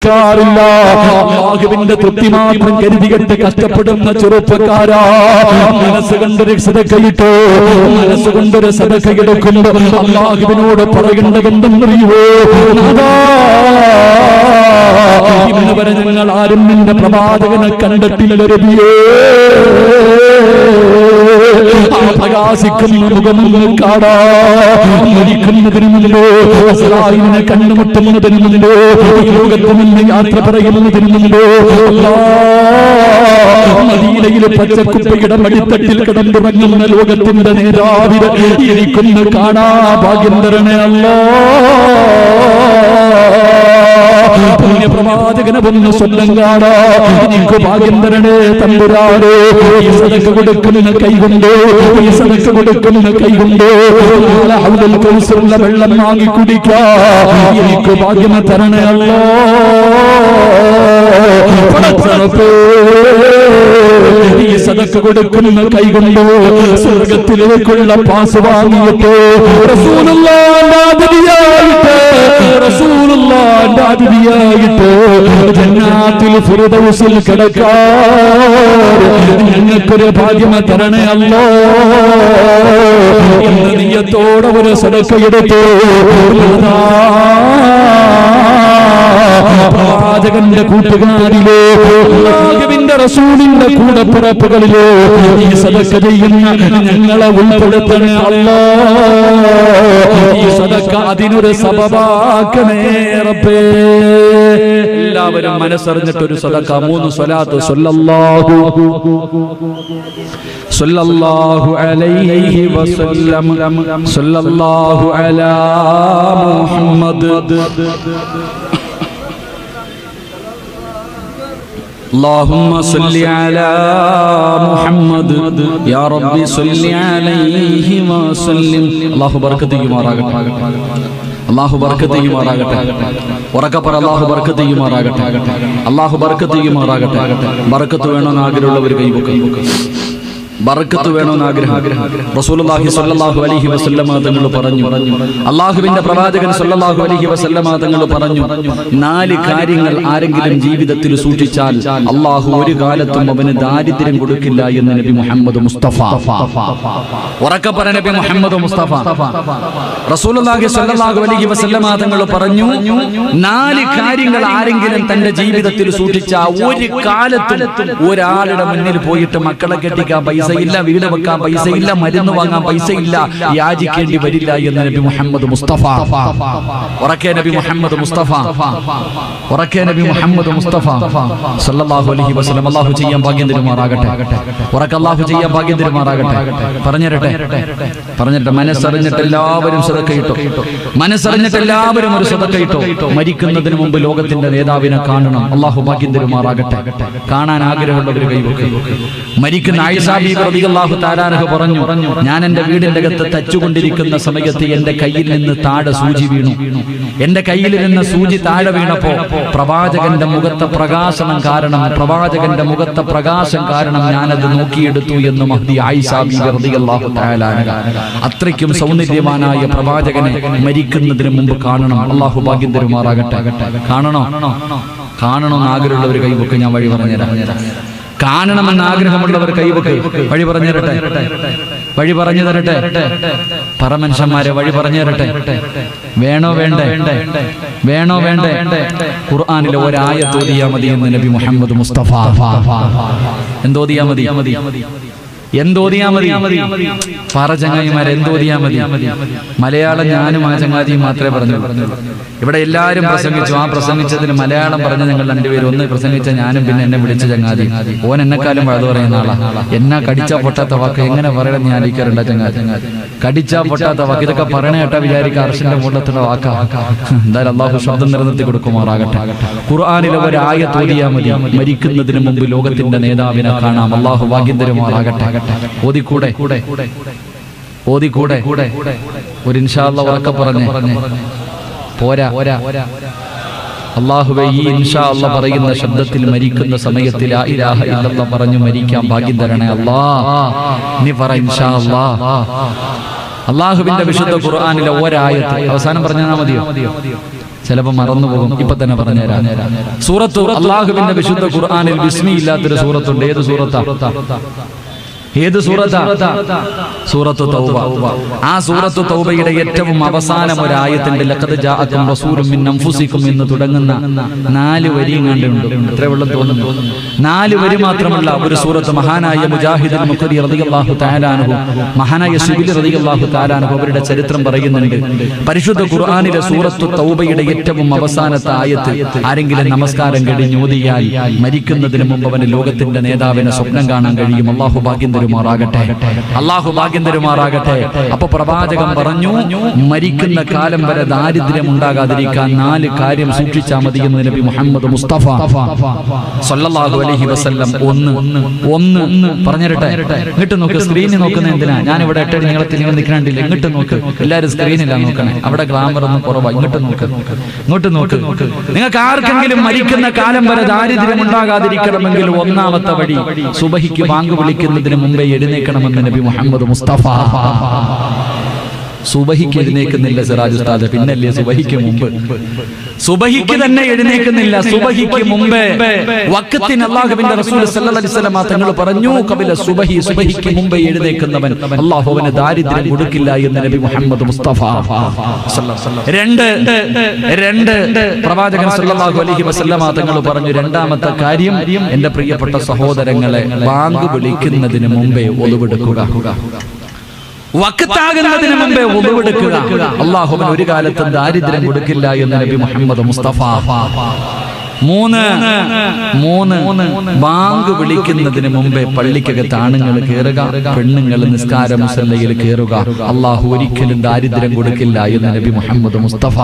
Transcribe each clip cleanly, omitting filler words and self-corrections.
കൊടുക്കാറില്ല. അല്ലാഹുവിന്റെ തൃപ്തി മാത്രം കരുതികെട്ട് കഷ്ടപ്പെടുന്ന ചെറുപ്പക്കാരാ, മനസ്സുകൊണ്ടൊരു സദഖയിട്ടോ, മനസ്സുകൊണ്ടൊരു സദഖയെടുക്കുമ്പോ അല്ലാഹുവിനോട് പറയേണ്ടതെന്തെന്നറിയുവോ? ഇന്ന് വരെ ഞങ്ങൾ ആരും നിന്റെ പ്രവാചകനെ കണ്ടിട്ടില്ല നബിയേ. പ്രകാശിക്കുന്ന മുഖമൊന്നും കാണാ, മരിക്കുന്നതിന് മുമ്പോ, ഇസ്രായേലിനെ കണ്ടുമുട്ടുന്നതിന് മുമ്പോ, ഈ ലോകത്ത് നിന്ന് യാത്ര പറയുന്നതിന് മുമ്പോ, മദീനയിലെ പച്ചക്കുപ്പയുടെ മടിത്തട്ടിൽ കിടന്നുറങ്ങുന്ന ലോകത്തിന്റെ നേതാവിന് എനിക്കൊന്ന് കാണാ ഭാഗ്യം തരണേ അല്ലാഹ്. പുണ്യപ്രവാചകനെ ഒന്ന് സ്വന്തം കാണാ എനിക്ക് ഭാഗ്യം തരണേ തമ്പുരാനേ. ഈ സദഖ കൊടുക്കുന്ന കൈകൊണ്ട്, ഈ സദഖ കൊടുക്കുന്ന കൈകൊണ്ട് ഹൗദുൽ കൗസറുള്ള വെള്ളം വാങ്ങി കുടിക്കാ എനിക്ക് ഭാഗ്യം തരണേ അല്ലാഹ്. ഈ സദഖ കൊടുക്കുന്ന കൈകൊണ്ട് സ്വർഗത്തിലേക്കുള്ള പാസ് വാങ്ങിയിട്ട് റസൂലുള്ളാഹിന്റെ അതിഥിയായിട്ട് ജന്നാത്തുൽ ഫിർദൗസിൽ കിടക്കാൻ ഞങ്ങൾക്കൊരു ഭാഗ്യം തരണേ അല്ലാഹ് എന്ന നിയ്യത്തോടെ ഒരു സദഖ എടുത്തു. പ്രവാചകന്റെ കൂട്ടുകാരിലോ, അല്ലാഹുവിന്റെ റസൂലിന്റെ കൂടപ്പിറപ്പുകളിലോ ഈ സദഖ ചെയ്യുന്ന ഞങ്ങളെ ഉൾപ്പെടുത്തണേ അല്ലാഹ്. ഈ സദഖ അതിനൊരു സബബാക്കണേ റബ്ബേ. എല്ലാവരും മനസ്സറിഞ്ഞിട്ടൊരു സദഖ 3 സ്വലാത്ത് സല്ലല്ലാഹു അലൈഹി വസല്ലം സല്ലല്ലാഹു അലാ മുഹമ്മദ് اللهم صل على محمد يا رب صل عليه وسلم. അല്ലാഹു ബർക്കത്ത് ചെയ്യുമാറാകട്ടെ, അല്ലാഹു ബർക്കത്ത് ചെയ്യുമാറാകട്ടെ. ഉറക്കെ പറ അല്ലാഹു ബർക്കത്ത് ചെയ്യുമാറാകട്ടെ, അല്ലാഹു ബർക്കത്ത് ചെയ്യുമാറാകട്ടെ. ബർക്കത്ത് വേണമെന്ന് ആഗ്രഹമുള്ളവർ കൈവക്കും. ബർക്കത്ത് വേണമെന്ന് ആഗ്രഹം. റസൂലുള്ളാഹി സ്വല്ലല്ലാഹു അലൈഹി വസല്ലമ തങ്ങൾ പറഞ്ഞു, അല്ലാഹുവിന്റെ പ്രവാചകൻ സ്വല്ലല്ലാഹു അലൈഹി വസല്ലമ തങ്ങൾ പറഞ്ഞു, 4 കാര്യങ്ങൾ ആരെങ്കിലും ജീവിതത്തിൽ സൂക്ഷിച്ചാൽ അല്ലാഹു ഒരു കാലത്തും അവന് ദാരിദ്ര്യം കൊടുക്കില്ല എന്ന് നബി മുഹമ്മദ് മുസ്തഫ. ഉറക്കെ പറ നബി മുഹമ്മദ് മുസ്തഫ. റസൂലുള്ളാഹി സ്വല്ലല്ലാഹു അലൈഹി വസല്ലമ തങ്ങൾ പറഞ്ഞു, 4 കാര്യങ്ങൾ ആരെങ്കിലും തന്റെ ജീവിതത്തിൽ സൂക്ഷിച്ചാൽ ഒരു കാലത്തും ഒരാളുടെ മുന്നിൽ പോയിട്ട് മക്കളെ കെട്ടിക്കാൻ പൈസ ഇല്ല, വീട് വെക്കാൻ പൈസ ഇല്ല, മരുന്ന് വാങ്ങാൻ പൈസ ഇല്ല, യാചിക്കേണ്ടി വരില്ല എന്ന് നബി മുഹമ്മദ് മുസ്തഫ. ഉറക്കെ നബി മുഹമ്മദ് മുസ്തഫ, ഉറക്കെ നബി മുഹമ്മദ് മുസ്തഫ സല്ലല്ലാഹു അലൈഹി വസല്ലം. അല്ലാഹു ചെയ്യാൻ ഭാഗ്യം തരുമാറാകട്ടെ. ഉറക്കെ അല്ലാഹു ചെയ്യാൻ ഭാഗ്യം തരുമാറാകട്ടെ. പറഞ്ഞിരട്ടെ, മനസ്സറിഞ്ഞിട്ട് എല്ലാവരും സദഖ ഇട്ടോ, മനസ്സറിഞ്ഞിട്ട് എല്ലാവരും ഒരു സദഖ ഇട്ടോ. മരിക്കുന്നതിന് മുമ്പ് ലോകത്തിന്റെ നേതാവിനെ കാണണം. അല്ലാഹു ഭാഗ്യം തരുമാറാകട്ടെ. കാണാൻ ആഗ്രഹമുള്ളവർ കൈവക്കും. മരിക്കുന്ന ആയിഷ റളിയല്ലാഹു തആല അൻഹ പറഞ്ഞു, ഞാൻ എന്റെ വീടിന്റെ അകത്ത് തച്ചുകൊണ്ടിരിക്കുന്ന സമയത്ത് എന്റെ കയ്യിൽ നിന്ന് താഴെ സൂചി വീണു. എന്റെ കയ്യിൽ നിന്ന് സൂചി താഴെ വീണപ്പോ പ്രവാചകന്റെ മുഖത്തെ പ്രകാശനം കാരണം ഞാനത് നോക്കിയെടുത്തു എന്ന് മഹ്ദി ആയിഷ റളിയല്ലാഹു തആല അൻഹ. അത്രയ്ക്കും സൗന്ദര്യവാനായ പ്രവാചകനെ മരിക്കുന്നതിന് മുമ്പ് കാണണം. അല്ലാഹു ഭാഗ്യം തരുമാറാകട്ടെ. കാണണമെന്ന് ആഗ്രഹമുള്ളവർ കൈവക്ക്. ഞാൻ വഴി പറഞ്ഞുതരാം. കാണണമെന്ന് ആഗ്രഹമുള്ളവർ കൈവക്ക്. വഴി പറഞ്ഞു തരട്ടെ, വഴി പറഞ്ഞു തരട്ടെ. പറ മനുഷ്യന്മാരെ, വഴി പറഞ്ഞു തരട്ടെ. വേണോ വേണ്ടേ? ഖുർആനിലെ ഒരായത്ത് ഓതിയാ മതി എന്ന് നബി മുഹമ്മദ് മുസ്തഫ. എന്തോതിയാ മതി? പറ ചങ്ങായിമാരെ, എന്തോതിയാ മതി? മലയാളം ഞാനും ആ ചങ്ങാതിയും മാത്രമേ പറഞ്ഞു. ഇവിടെ എല്ലാവരും പ്രസംഗിച്ചു. ആ പ്രസംഗിച്ചതിന് മലയാളം പറഞ്ഞ ഞങ്ങൾ 2 പേരും. ഒന്ന് പ്രസംഗിച്ച ഞാനും, പിന്നെ എന്നെ വിളിച്ച ചങ്ങാതി. ഓൻ എന്നെക്കാലം വഴുതു പറയുന്ന ആളാ. എന്നെ കടിച്ചാ പൊട്ടാത്ത വാക്ക് എങ്ങനെ പറയണം ഞാൻ ആലോചിക്കാറുണ്ട് ചങ്ങാതി. കടിച്ചാ പൊട്ടാത്ത വാക്ക്, ഇതൊക്കെ പറയണ കേട്ടാ വിചാരിക്കുക അർശന്റെ മുകളിലുള്ള വാക്കാ. എന്തായാലും അല്ലാഹു ശബ്ദം നിലനിർത്തി കൊടുക്കുമാറാകട്ടെ. ഖുർആനിലെ ഒരായത്ത് ഓതിയാ മതി, മരിക്കുന്നതിന് മുമ്പ് ലോകത്തിന്റെ നേതാവിനെ കാണാം. അല്ലാഹു ഭാഗ്യം തരുമാറാകട്ടെ. ഓതിക്കൂടെ? ഒരു ഇൻഷാ അല്ലാഹ് ഉറക്കെ പറഞ്ഞേ. പോരാ. അല്ലാഹുവേ, ഈ ഇൻഷാ അല്ലാഹ് പറയുന്ന ശബ്ദത്തിൽ മരിക്കുന്ന സമയത്ത് ലാ ഇലാഹ ഇല്ലല്ലാഹ് പറഞ്ഞു മരിക്കാൻ ഭാഗ്യം തരണേ അല്ലാഹ്. നീ പറ ഇൻഷാ അല്ലാഹ്. അല്ലാഹുവിന്റെ വിശുദ്ധ ഖുർആനിലെ ഒരായത്ത് അവസാനം പറഞ്ഞാൽ മതിയോ? ചിലപ്പോൾ മറന്നുപോകും. ഇപ്പൊ തന്നെ പറഞ്ഞുതരാം. സൂറത്ത് അല്ലാഹുവിന്റെ വിശുദ്ധ ഖുർആനിൽ ബിസ്മി ഇല്ലാത്തൊരു സൂറത്തുണ്ട്. ഏത് സൂറത്താ? ഏത് സൂറത്താ? സൂറത്തു തൗബ. ആ സൂറത്തു തൗബയുടെ ഏറ്റവും അവസാനം ഒരു ആയത്തിന്റെ ലഖദ് ജാഅക്കും റസൂലും മിൻ അൻഫുസിക്കും എന്ന് തുടങ്ങുന്ന 4 വരിയും കണ്ടുണ്ട്. എത്ര വെള്ളം തോന്നുന്നു? 4 വരി മാത്രമല്ല ഒരു സൂറത്ത്. മഹാനായ മുജാഹിദ് മുഖരി റളിയല്ലാഹു തആല അൻഹു, മഹാനായ ശിബിലി റളിയല്ലാഹു തആല അൻഹു അവരുടെ ചരിത്രം പറയുന്നുണ്ട്. പരിശുദ്ധ ഖുർആനിലെ സൂറത്തു തൗബയുടെ ഏറ്റവും അവസാനത്തെ ആയത്ത് ആരെങ്കിലും നമസ്കാരം കഴിഞ്ഞ് ഓതിയാൽ മരിക്കുന്നതിന് മുമ്പ് അവന് ലോകത്തിന്റെ നേതാവിനെ സ്വപ്നം കാണാൻ കഴിയും. അല്ലാഹു ഭാഗ്യം തരുമാറാകട്ടെ. അല്ലാഹു ഭാഗ്യം തരുമാറാകട്ടെ. അപ്പൊ പ്രവാചകൻ പറഞ്ഞു, മരിക്കുന്ന കാലം വരെ ദാരിദ്ര്യം ഉണ്ടാകാതിരിക്കാൻ 4 കാര്യം സൂക്ഷിച്ചാൽ മതി എന്ന് നബി മുഹമ്മദ് മുസ്തഫ സല്ലല്ലാഹു അലൈഹി വസല്ലം. ഒന്ന് പറഞ്ഞിരട്ടെ. ഇങ്ങോട്ട് നോക്ക്. സ്ക്രീനിൽ നോക്കുന്ന എന്തിനാ? ഞാൻ ഇവിടെ നീളത്തിൽ നിൽക്കണ്ടില്ല. ഇങ്ങോട്ട് നോക്ക്. എല്ലാവരും സ്ക്രീനിലാണ് നോക്കണേ. അവിടെ ഗ്ലാമർ ഒന്നും കുറവാ. ഇങ്ങോട്ട് നോക്ക്. നിങ്ങൾക്ക് ആർക്കെങ്കിലും മരിക്കുന്ന കാലം വരെ ദാരിദ്ര്യം ഉണ്ടാകാതിരിക്കണമെങ്കിൽ ഒന്നാമത്തെ വഴി സുബഹിക്ക് ബാങ്ക് വിളിക്കുന്നതിന് മുമ്പേ എഴുന്നേക്കണമെന്ന് നബി മുഹമ്മദ് മുസ്തഫ. സുബഹിക്ക് എഴുന്നേക്കുന്നില്ല സിറാജ് ഉസ്താദ്, പിന്നല്ലേ സുബഹിക്ക് മുമ്പ്? സുബഹിക്ക് തന്നെ എഴുന്നേക്കുന്നില്ല. സുബഹിക്ക് മുമ്പേ വഖത്തിന് അല്ലാഹുവിന്റെ റസൂൽ സല്ലല്ലാഹു അലൈഹി വസല്ലം തങ്ങൾ പറഞ്ഞു, ഖബല സുബഹി, സുബഹിക്ക് മുമ്പേ എഴുന്നേക്കുന്നവൻ അല്ലാഹു അവന് ദാരിദ്ര്യം കൊടുക്കില്ല എന്ന് നബി മുഹമ്മദ് മുസ്തഫ സല്ലല്ലാഹു അലൈഹി വസല്ലം. പ്രവാചകൻ സല്ലല്ലാഹു അലൈഹി വസല്ലം തങ്ങൾ പറഞ്ഞു, രണ്ടാമത്തെ കാര്യം, എന്റെ പ്രിയപ്പെട്ട സഹോദരങ്ങളെ, ബാങ്ക് വിളിക്കുന്നതിന് മുമ്പേ ഒളിവെടുക്കുക. വഖത്താകുന്നതിന് മുമ്പേ ഒളിവെടുക്കുക. അല്ലാഹുവിന് ഒരു കാലത്തും ദാരിദ്ര്യം കൊടുക്കില്ല എന്ന് നബി മുഹമ്മദ് മുസ്തഫ. 3 ബാങ്ക് വിളിക്കുന്നതിന് മുമ്പേ പള്ളിക്കകത്ത് ആണുങ്ങൾ കയറുക, പെണ്ണുങ്ങൾ നിസ്കാര മുസല്ലയിൽ കയറുക. അല്ലാഹു ഒരിക്കലും ദാരിദ്ര്യം കൊടുക്കില്ല എന്ന് നബി മുഹമ്മദ് മുസ്തഫ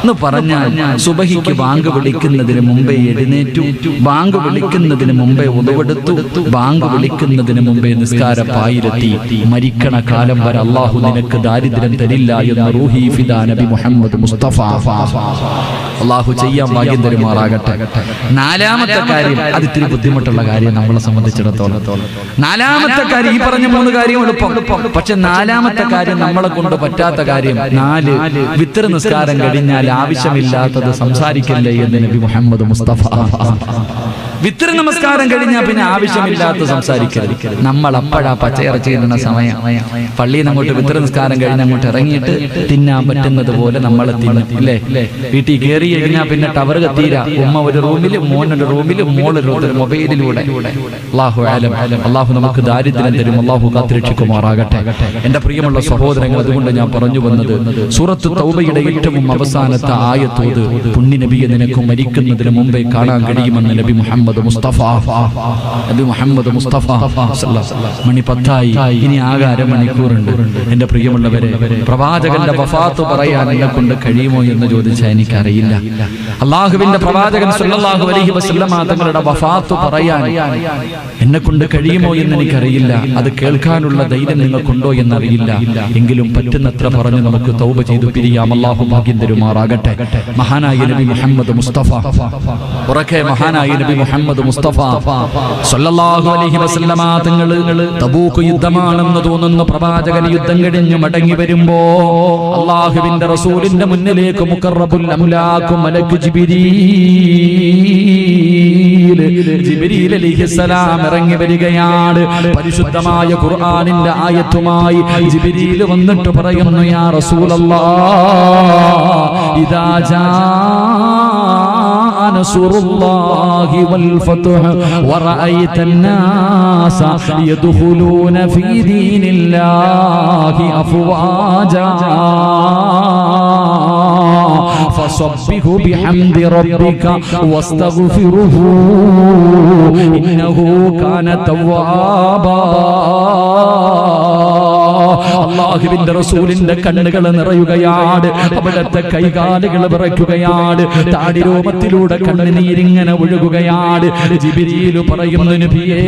എന്ന് പറഞ്ഞാൽ, സുബഹിക്ക് ബാങ്ക് വിളിക്കുന്നതിന് മുമ്പേ എഴുന്നേറ്റു, ബാങ്ക് വിളിക്കുന്നതിന് മുമ്പേ ഉദവെടുത്തു, ബാങ്ക് വിളിക്കുന്നതിന് മുമ്പേ നിസ്കാര പായിലെത്തി. മരിക്കണ കാലം വരെ അല്ലാഹു നിനക്ക് ദാരിദ്ര്യം തരില്ല എന്ന് റൂഹി ഫിദാ നബി മുഹമ്മദ് മുസ്തഫ. അല്ലാഹു ചെയ്യാൻ ഭാഗ്യം തരുമാറാകട്ടെ. 4ാമത്തെ കാര്യം, അത് ഇത്തിരി ബുദ്ധിമുട്ടുള്ള കാര്യം നമ്മളെ സംബന്ധിച്ചിടത്തോളം. 4ാമത്തെ കാര്യം, ഈ പറഞ്ഞ 3 കാര്യം എളുപ്പം. പക്ഷെ 4ാമത്തെ കാര്യം നമ്മളെ കൊണ്ട് പറ്റാത്ത കാര്യം. 4 വിത്ർ നിസ്കാരം കഴിഞ്ഞാൽ ആവശ്യമില്ലാത്തത് സംസാരിക്കല്ലേ എന്ന് നബി മുഹമ്മദ് മുസ്തഫ. വിത്ർ നമസ്കാരം കഴിഞ്ഞാൽ പിന്നെ ആവശ്യമില്ലാത്ത സംസാരിക്കരുത്. നമ്മൾ അപ്പഴാ പച്ചയിറച്ചി തിന്നുന്ന സമയം. പള്ളിയിൽ നിന്ന് അങ്ങോട്ട് വിത്ർ നിസ്കാരം കഴിഞ്ഞ് അങ്ങോട്ട് ഇറങ്ങിയിട്ട് തിന്നാൻ പറ്റുന്നത് പോലെ നമ്മൾ തിന്നും, ഇല്ലേ? വീട്ടിൽ കയറി കഴിഞ്ഞാൽ പിന്നെ ടവർ കത്തീര. ഉമ്മ ഒരു റൂമിലും മോനൊരു റൂമിലും മോളൊരു മൊബൈലിലൂടെ. അല്ലാഹു ആലം. അല്ലാഹു നമുക്ക് ദാരിദ്ര്യം തരും. അല്ലാഹു കാത്തുരക്ഷിക്കുമാറാകട്ടെ. എന്റെ പ്രിയമുള്ള സഹോദരങ്ങൾ, അതുകൊണ്ട് ഞാൻ പറഞ്ഞു വന്നത്, സൂറത്ത് തൗബയുടെ ഏറ്റവും അവസാനത്തെ ആയത്തോത് പുണ്യ നബിയെ നിനക്ക് മരിക്കുന്നതിന് മുമ്പേ കാണാൻ കഴിയുമെന്ന് നബി മുഹമ്മദ് മുസ്തഫ. നബി മുഹമ്മദ് മുസ്തഫ. മണി 10 ഇനി ആകെ അരമണിക്കൂറുണ്ട്. എന്റെ പ്രിയമുള്ളവരെ, പ്രവാചകന്റെ വഫാത്ത് പറയാൻ എന്നെ കൊണ്ട് കഴിയുമോ എന്ന് ചോദിച്ചാൽ എനിക്കറിയില്ല. അല്ലാഹുവിന്റെ പ്രവാചകൻ സല്ലല്ലാഹു അലൈഹി വസല്ലം തങ്ങളുടെ വഫാത്ത് പറയാൻ എന്നെ കൊണ്ട് കഴിയുമോ എന്ന് എനിക്കറിയില്ല. അത് കേൾക്കാനുള്ള ധൈര്യം നിങ്ങൾക്കുണ്ടോ എന്നറിയില്ല. എങ്കിലും പറ്റുന്നത്ര പറഞ്ഞ് നമുക്ക് തൗബ ചെയ്തു പിരിയാം. അല്ലാഹു ഭാഗ്യം തരുമാറാകട്ടെ. മഹാനായ നബി മുഹമ്മദ് മുസ്തഫ. ഉറക്കെ മഹാനായ നബി മുഹമ്മദ് മുസ്തഫ സല്ലല്ലാഹു അലൈഹി വസല്ലം തങ്ങൾ തബൂക്ക് യുദ്ധമാണെന്ന് തോന്നുന്ന പ്രവാചകൻ യുദ്ധം കഴിഞ്ഞ് മടങ്ങി വരുമ്പോ അല്ലാഹുവിന്റെ റസൂലിന്റെ മുന്നിലേക്ക് മുഖറബുൽ അംലാഖു മലക്ക് ജിബ്രീൽ അലൈഹിസ്സലാം ഇറങ്ങി വരികയാണ്. പരിശുദ്ധമായ ഖുർആനിന്റെ ആയത്തുമായി ജിബ്രീൽ വന്നിട്ട് പറയുന്നു, യാ റസൂലല്ലാഹ്, ഇദാ ജാ നസ്റുല്ലാഹി വൽ ഫത്ഹ് വറഅയ്ത الناس يدخلون في دين الله أفواجا فسبح بحمد ربك واستغفره إنه كان توابا. അല്ലാഹുവിന്റെ റസൂലിന്റെ കണ്ണുകൾ നിറയുകയാണ്. അവിടുത്തെ കൈകാലുകൾ വിറയ്ക്കുകയാണ്. താടിരോമത്തിലൂടെ കണ്ണുനീരിങ്ങനെ ഒഴുകുകയാണ്. ജിബ്രീൽ പറയുന്നു, നബിയേ,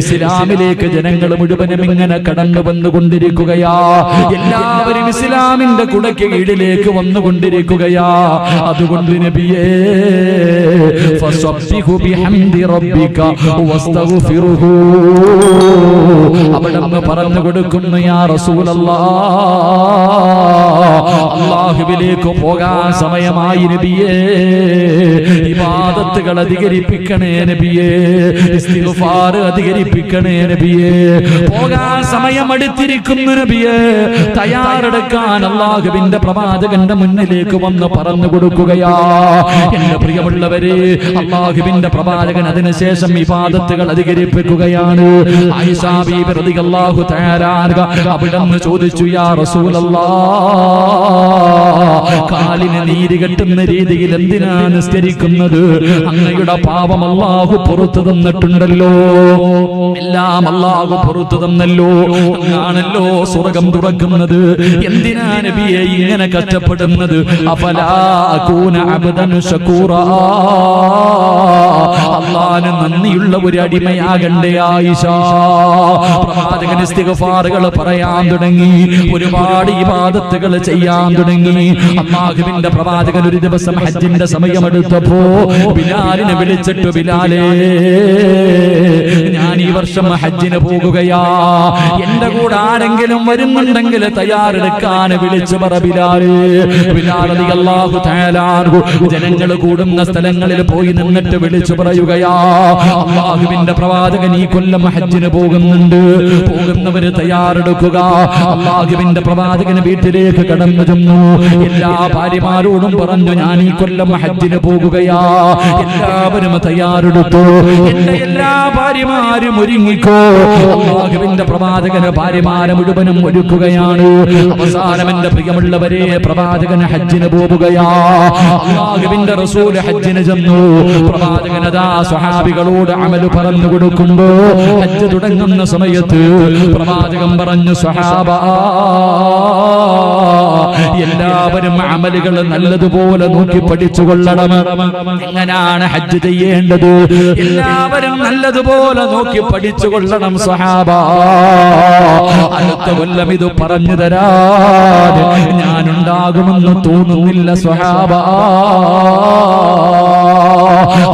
ഇസ്ലാമിലേക്ക് ജനങ്ങൾ മുഴുവനും ഇങ്ങനെ കടന്നു വന്നുകൊണ്ടിരിക്കുകയാ. എല്ലാവരും ഇസ്ലാമിന്റെ കുടയ്ക്ക് കീഴിലേക്ക് വന്നുകൊണ്ടിരിക്കുകയാ. അതുകൊണ്ട് നബിയേ, ഫസബ്ബിഹു ബിഹംദി റബ്ബിക വസ്തഗ്ഫിറുഹു. അവിടുന്ന് പറഞ്ഞു കൊടുക്കുന്നു, യാ റസൂലല്ലാഹ്, അല്ലാഹുവിലേക്ക് പോകാൻ സമയമായി നബിയേ, ഇബാദത്തുകൾ അധികരിപ്പിക്കണേ നബിയേ, ഇസ്തിഗ്ഫാർ അധികരിപ്പിക്കണേ നബിയേ, പോകാൻ സമയമെടുത്തിരിക്കുന്നു നബിയേ. തയ്യാറെടുക്കാൻ അല്ലാഹുവിന്റെ പ്രവാചകന്റെ മുന്നിലേക്ക് വന്ന് പറഞ്ഞു കൊടുക്കുകയാ. എന്റെ പ്രിയമുള്ളവരെ, അല്ലാഹുവിന്റെ പ്രവാചകൻ അതിനുശേഷം ഇബാദത്തുകൾ അധികരിപ്പിക്കുകയാണ്. ആയിഷാ ബീബി റളിയല്ലാഹു തആല അൻഹ അവിടുന്ന് ചോദിച്ചു, യാ റസൂലല്ലാഹ്, കാലിന് നീര് കെട്ടുന്ന രീതിയിൽ എന്തിനാ നിസ്കരിക്കുന്നത്? അങ്ങയുടെ പാപം അല്ലാഹു പുറത്തു തന്നിട്ടുണ്ടല്ലോ, എല്ലാം അല്ലാഹു പുറത്തു തന്നല്ലോ, അങ്ങാണല്ലോ സ്വർഗം തുറക്കുന്നത്. എന്തിനാ നബിയെ ഇങ്ങനെ കഷ്ടപ്പെടുന്നത്? അഫലാ അകൂന അബ്ദൻ ശകൂറാ, അല്ലാഹുവിന് നന്ദിയുള്ള ഒരു അടിമയാകണ്ടേ ആയിഷ? പ്രവാചകൻ ഇസ്തിഗ്ഫാറുകൾ പറയാൻ തുടങ്ങി, ഒരുപാട് ഇബാദത്തുകൾ ചെയ്യാൻ തുടങ്ങി. അല്ലാഹുവിന്റെ പ്രവാചകൻ ഒരു ദിവസം ഹജ്ജിന്റെ സമയമെടുത്തപ്പോ ബിലാലിനെ വിളിച്ചിട്ട്, ബിലാലേ, ഞാൻ ഈ വർഷം ഹജ്ജിന് പോകുകയാ, എന്റെ കൂടെ ആരെങ്കിലും വരുന്നുണ്ടെങ്കിൽ തയ്യാറെടുക്കാൻ വിളിച്ചു പറ ബിലാലേ. ബിലാൽ റളിയല്ലാഹു തആല അൻഹു ജനങ്ങൾ കൂടുന്ന സ്ഥലങ്ങളിൽ പോയി നിന്നിട്ട് വിളിച്ചു പറയുകയാ, അല്ലാഹുവിന്റെ പ്രവാചകൻ ഈ കൊല്ലം ഹജ്ജിന് പോകുന്നുണ്ട്, പോകുന്നവര് തയ്യാറെടുക്കുക. അല്ലാഹുവിന്റെ പ്രവാചകൻ വീട്ടിലേക്ക് കടന്നു ചെന്നു, എല്ലാ ഭാര്യമാരോടും പറഞ്ഞു, ഞാൻ ഈ കൊല്ലം ഹജ്ജിന് പോകുകയാ, എല്ലാവരും തയ്യാറെടുത്തു, എന്റെ എല്ലാ ഭാര്യമാരും ഒരുങ്ങിക്കോ. അല്ലാഹുവിന്റെ പ്രവാചകന് ഭാര്യമാരെ മുഴുവനും ഒരുക്കുകയാണ്. അവസാനം എന്റെ പ്രിയമുള്ളവരെ, പ്രവാചകൻ ഹജ്ജിന് പോവുകയാ. അല്ലാഹുവിന്റെ റസൂൽ ഹജ്ജിന് ചെന്നു. പ്രവാചകൻ അതാ സ്വഹാബികളോട് അമല് പറഞ്ഞു കൊടുക്കുമ്പോ, ഹജ്ജ് തുടങ്ങുന്ന സമയത്ത് പ്രവാചകൻ പറഞ്ഞു, സ്വഹാബ, എല്ലാവരും അമലുകൾ നല്ലതുപോലെ നോക്കി പഠിച്ചു കൊള്ളണം. എങ്ങനെയാണ് ഹജ്ജ് ചെയ്യേണ്ടത്? എല്ലാവരും നല്ലതുപോലെ നോക്കി പഠിച്ചു കൊള്ളണം സ്വഹാബ. അടുത്ത കൊല്ലം ഇത് പറഞ്ഞു തരാൻ ഞാനുണ്ടാകുമെന്ന് തോന്നുന്നില്ല സ്വഹാബ.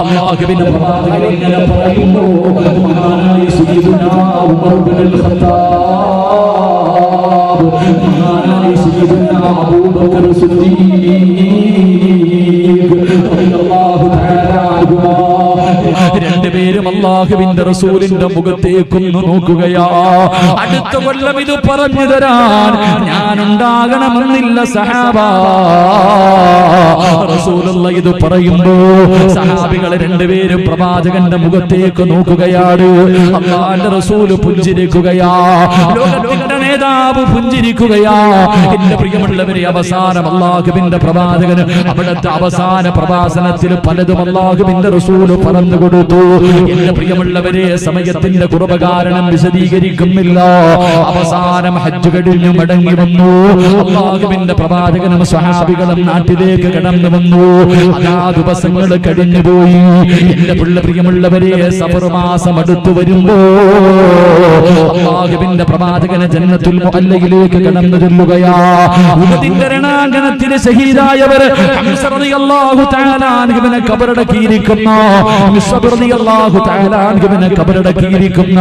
അല്ലാഹുവിന്റെ പ്രവാചകൻ ഇങ്ങനെ പറയുന്നു, മഹാനായ സയ്യിദുനാ ഉമർ ഇബ്നുൽ ഖത്താബ്, മഹാനായ സയ്യിദുനാ അബൂബക്കർ സിദ്ദീഖ് റളിയല്ലാഹു തആല അൻഹുമാ, രണ്ടുപേരും അല്ലാഹുവിന്റെ റസൂലിന്റെ മുഖത്തേക്കൊന്ന് നോക്കുകയാ. അടുത്ത കൊല്ലം ഇത് പറഞ്ഞു തരാൻ ഞാനുണ്ടാകണമെന്നില്ല സഹാബ. റസൂലുള്ള ഇത് പറയുമ്പോ സഹാബികളെ രണ്ടുപേരും പ്രവാചകന്റെ മുഖത്തേക്ക് നോക്കുകയാണ്. അല്ലാഹുവിന്റെ റസൂല് പുഞ്ചിരിക്കുകയാ, ലോകത്തിന്റെ നേതാവ് പുഞ്ചിരിക്കുകയാ. എന്റെ പ്രിയമുള്ളവരെ, അവസാനം അല്ലാഹുവിന്റെ പ്രവാചകന് അവിടുത്തെ അവസാന പ്രഭാഷണത്തിൽ പലതും അല്ലാഹുവിന്റെ റസൂല് പറഞ്ഞു കൊടുത്തു. എന്റെ പ്രിയമുള്ളവരെ, സമയത്തിന്റെ കുറവ് കാരണം വിശദീകരിക്കുന്നില്ല. അവസാനം ഹജ്ജ് കഴിഞ്ഞു മടങ്ങി വന്നു. അല്ലാഹുവിന്റെ പ്രവാചകനും സ്വഹാബികളും നാട്ടിലേക്ക് കടന്നു വന്നു. അതാ ദിവസങ്ങൾ കഴിഞ്ഞുപോയി. എന്റെ പ്രിയമുള്ളവരെ, സഫർ മാസം അടുത്തു വരുമ്പോ അല്ലാഹുവിന്റെ പ്രവാചകന് ജന്നത്തുൽ മുഅല്ലയിലേക്ക് കടന്നു ചെല്ലുകയാ. ഉഹദിന്റെ രണാങ്കണത്തിൽ ശഹീദായവർ ഹംസ റളിയല്ലാഹു തആല അൻഹുവിനെ ഖബറടക്കിയിരിക്കുന്ന, മുസ്അബ് റളിയല്ലാഹു തആല അൻഹുവിനെ ഖബറടക്കിയിരിക്കുന്ന,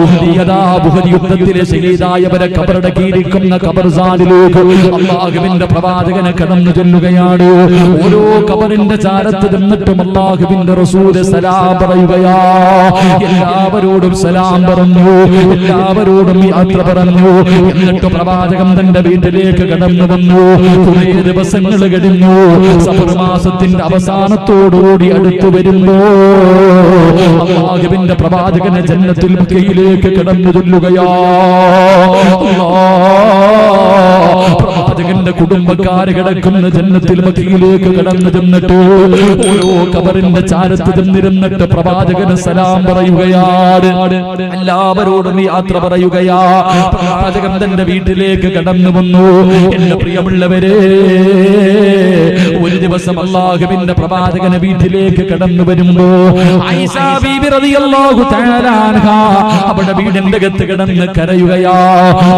ഉഹദ് യുദ്ധത്തിൽ ശഹീദായവരെ ഖബറടക്കിയിരിക്കുന്ന ഖബർസാനിലേക്ക് അല്ലാഹുവിന്റെ പ്രവാചകനെ കടന്നു ചെല്ലുകയാണ്. ഓരോ ഖബറിന്റെ ചാരത്ത് നിന്നിട്ടും അല്ലാഹുവിന്റെ റസൂല് സലാം പറയുകയാ. എല്ലാവരോടും സലാം പറഞ്ഞു, എല്ലാവരോടും യാത്ര പറഞ്ഞു. എന്നിട്ട് പ്രവാചകൻ തന്റെ വീട്ടിലേക്ക് കടന്നു വന്നു. കുറേ ദിവസങ്ങൾ കഴിഞ്ഞു. സഫർ മാസത്തിന്റെ അവസാനത്തോടുകൂടി അടുത്തു വരുമ്പോ അല്ലാഹുവിന്റെ പ്രവാചകനെ ജന്നത്തുൽ ബഖയിലേക്ക് കടന്നു ചെല്ലുകയാ. പ്രവാചകന്റെ കുടുംബക്കാര് കിടക്കുന്ന ജന്നത്തുൽ ബഖയിലേക്ക് കടന്നു ചെന്നിട്ട് ഓരോ ഖബറിന്റെ ചാരത്ത് ചെന്നിരുന്നിട്ട് പ്രവാചകന് സലാം പറയുകയാണ്. എല്ലാവരോടും യാത്ര പറയുകയാ. പ്രവാചകൻ തന്റെ വീട്ടിലേക്ക് കടന്നു വന്നു. എന്റെ പ്രിയമുള്ളവരെ, ഒരു ദിവസം അല്ലാഹുവിന്റെ പ്രവാചകന് വീട്ടിലേക്ക് കടന്നു വരുമ്പോ ആയിഷാ ബീബി റളിയല്ലാഹു തആല അൻഹാ അവിടെ വീടിന്റെ അകത്ത് കിടന്ന് കരയുകയാ.